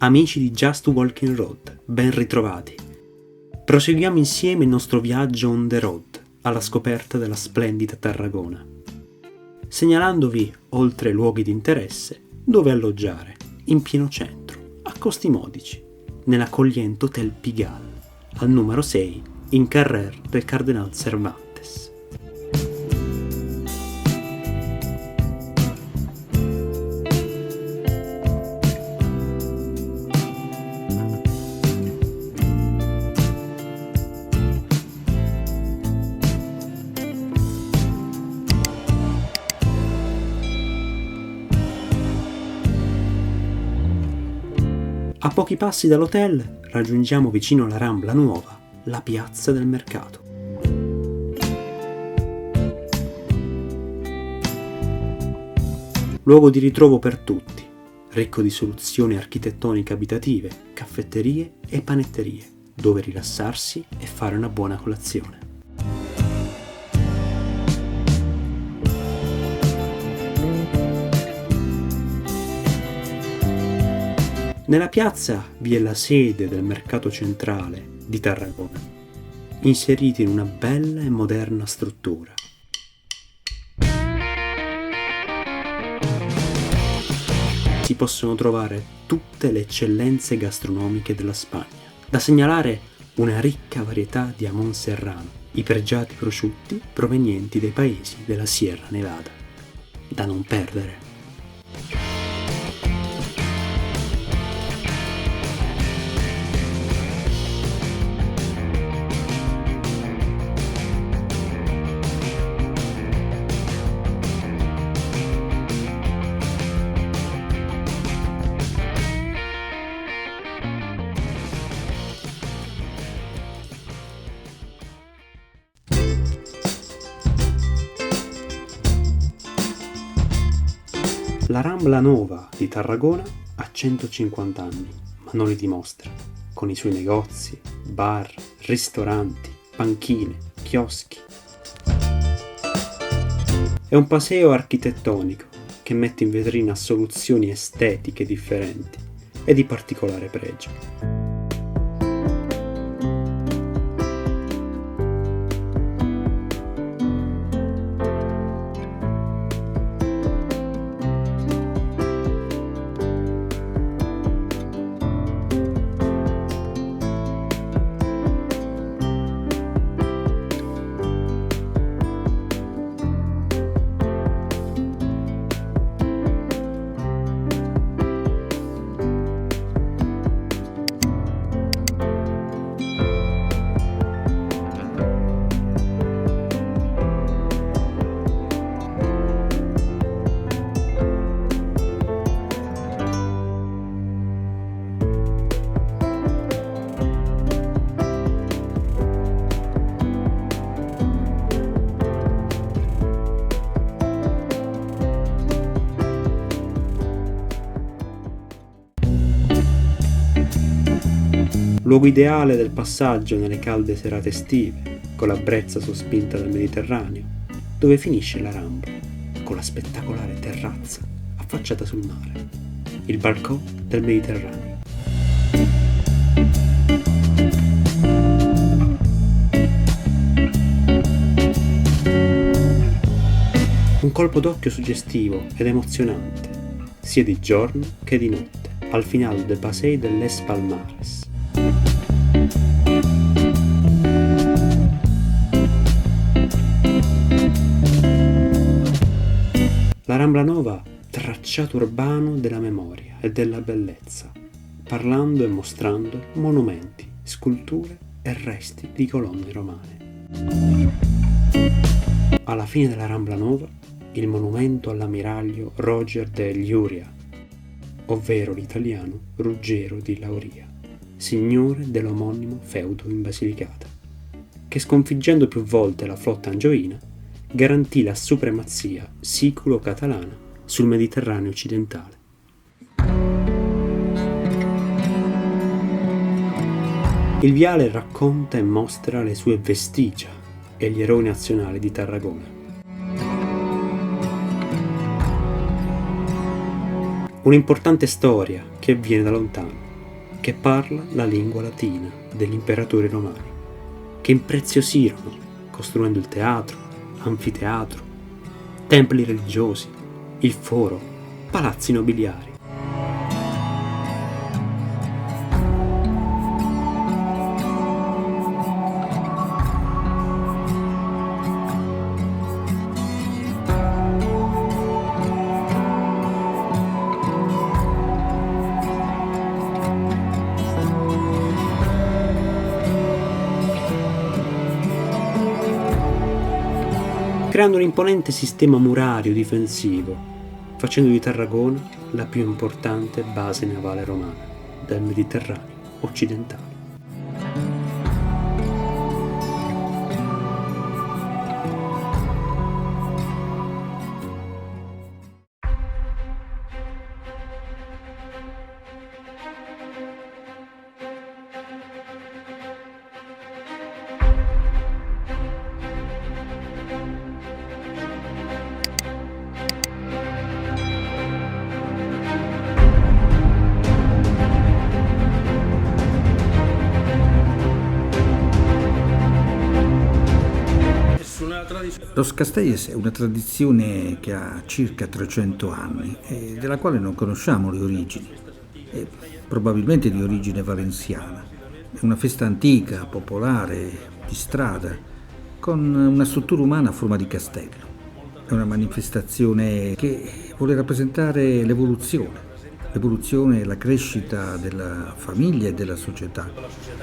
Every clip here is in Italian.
Amici di Just Walking Road, ben ritrovati. Proseguiamo insieme il nostro viaggio on the road, alla scoperta della splendida Tarragona, segnalandovi, oltre luoghi di interesse, dove alloggiare, in pieno centro, a costi modici, nell'accogliente Hotel Pigalle, al numero 6, in Carrer del Cardenal Cervantes. A pochi passi dall'hotel raggiungiamo vicino alla Rambla Nuova la piazza del mercato. Luogo di ritrovo per tutti, ricco di soluzioni architettoniche abitative, caffetterie e panetterie, dove rilassarsi e fare una buona colazione. Nella piazza vi è la sede del mercato centrale di Tarragona, inserita in una bella e moderna struttura. Si possono trovare tutte le eccellenze gastronomiche della Spagna. Da segnalare una ricca varietà di jamón serrano, i pregiati prosciutti provenienti dai paesi della Sierra Nevada. Da non perdere. La Rambla Nuova di Tarragona ha 150 anni, ma non li dimostra, con i suoi negozi, bar, ristoranti, panchine, chioschi. È un paseo architettonico che mette in vetrina soluzioni estetiche differenti e di particolare pregio. Luogo ideale del passaggio nelle calde serate estive, con la brezza sospinta dal Mediterraneo, dove finisce la Rambla, con la spettacolare terrazza affacciata sul mare, il balcone del Mediterraneo. Un colpo d'occhio suggestivo ed emozionante, sia di giorno che di notte, al finale del Paseo de les Palmares. La Rambla Nuova, tracciato urbano della memoria e della bellezza, parlando e mostrando monumenti, sculture e resti di colonne romane. Alla fine della Rambla Nuova, il monumento all'ammiraglio Roger de Llúria, ovvero l'italiano Ruggero di Lauria, signore dell'omonimo feudo in Basilicata, che sconfiggendo più volte la flotta angioina, garantì la supremazia siculo-catalana sul Mediterraneo occidentale. Il viale racconta e mostra le sue vestigia e gli eroi nazionali di Tarragona. Un'importante storia che viene da lontano, che parla la lingua latina degli imperatori romani, che impreziosirono costruendo il teatro, anfiteatro, templi religiosi, il foro, palazzi nobiliari. Creando un imponente sistema murario difensivo, facendo di Tarragona la più importante base navale romana del Mediterraneo occidentale. Los Castells è una tradizione che ha circa 300 anni e della quale non conosciamo le origini, è probabilmente di origine valenziana. È una festa antica, popolare, di strada, con una struttura umana a forma di castello. È una manifestazione che vuole rappresentare l'evoluzione e la crescita della famiglia e della società.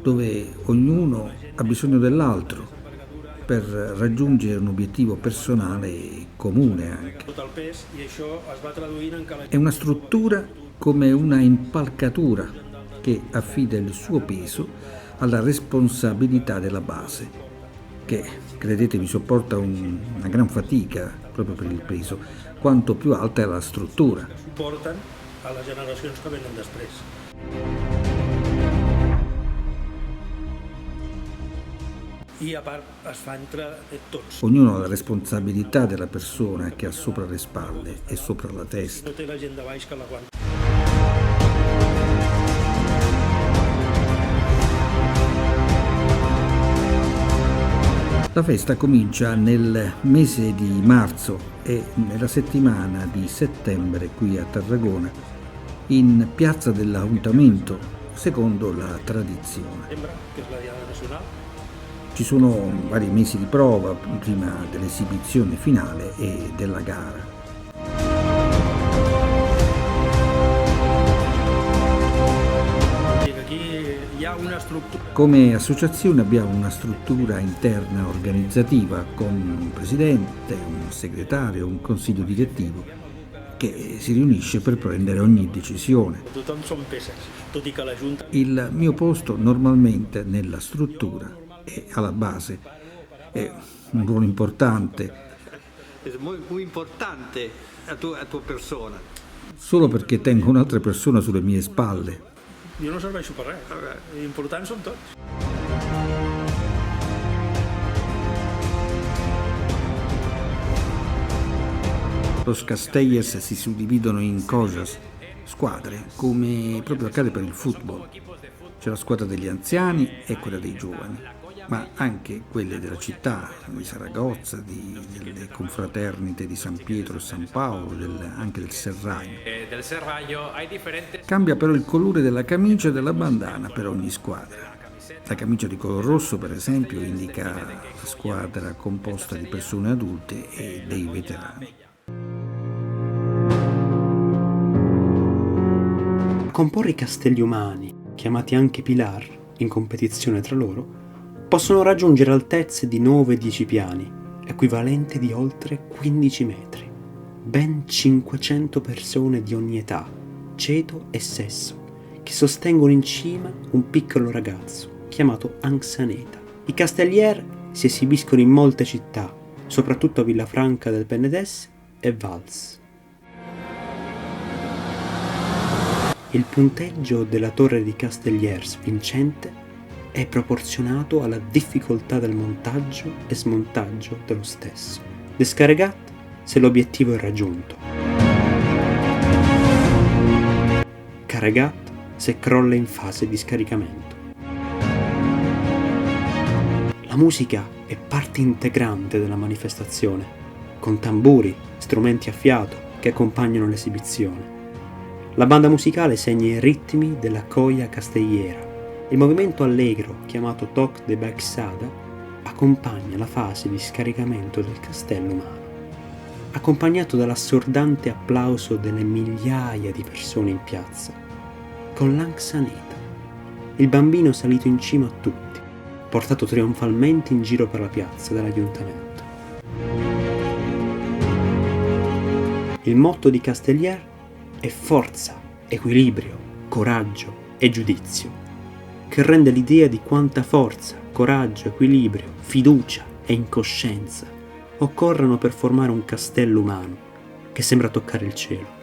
Dove ognuno ha bisogno dell'altro per raggiungere un obiettivo personale e comune anche. È una struttura come una impalcatura che affida il suo peso alla responsabilità della base, che, credetemi, sopporta una gran fatica proprio per il peso, quanto più alta è la struttura. Porten a les generacions que venen després. I a part es fa entre tots. Ognuno ha la responsabilità della persona che ha sopra le spalle e sopra la testa. No té la gent de baix que l'aguanta. La festa comincia nel mese di marzo e nella settimana di settembre qui a Tarragona, in Piazza dell'Ajuntamento, secondo la tradizione. Sembra que és la Diada Nacional. Ci sono vari mesi di prova prima dell'esibizione finale e della gara. Come associazione abbiamo una struttura interna organizzativa con un presidente, un segretario, un consiglio direttivo che si riunisce per prendere ogni decisione. Tothom són peces, tot i que la Junta... Il mio posto normalmente nella struttura e alla base è un ruolo importante. Es muy importante a tu persona. Solo perché tengo un'altra persona sulle mie spalle. Jo no serveixo per res, importants som tots. Los Castells si suddividono in cojas, squadre, come proprio accade per il football. C'è la squadra degli anziani e quella dei giovani, ma anche quelle della città, di Saragozza, delle confraternite di San Pietro e San Paolo, anche del Serraglio. Cambia però il colore della camicia e della bandana per ogni squadra. La camicia di color rosso, per esempio, indica la squadra composta di persone adulte e dei veterani. A comporre i castelli umani, chiamati anche pilar, in competizione tra loro, possono raggiungere altezze di 9-10 piani, equivalente di oltre 15 metri. Ben 500 persone di ogni età, ceto e sesso, che sostengono in cima un piccolo ragazzo, chiamato Anxaneta. I castellier si esibiscono in molte città, soprattutto a Villafranca del Penedès e Valls. Il punteggio della torre di Castelliers vincente è proporzionato alla difficoltà del montaggio e smontaggio dello stesso. Descarregat se l'obiettivo è raggiunto. carregat se crolla in fase di scaricamento. La musica è parte integrante della manifestazione, con tamburi, strumenti a fiato che accompagnano l'esibizione. La banda musicale segna i ritmi della Colla Castelliera. Il movimento allegro, chiamato Toc de Baixada, accompagna la fase di scaricamento del castello umano, accompagnato dall'assordante applauso delle migliaia di persone in piazza, con l'Anxaneta, il bambino salito in cima a tutti, portato trionfalmente in giro per la piazza dell'Ayuntamiento. Il motto di Castellier è forza, equilibrio, coraggio e giudizio, che rende l'idea di quanta forza, coraggio, equilibrio, fiducia e incoscienza occorrono per formare un castello umano che sembra toccare il cielo.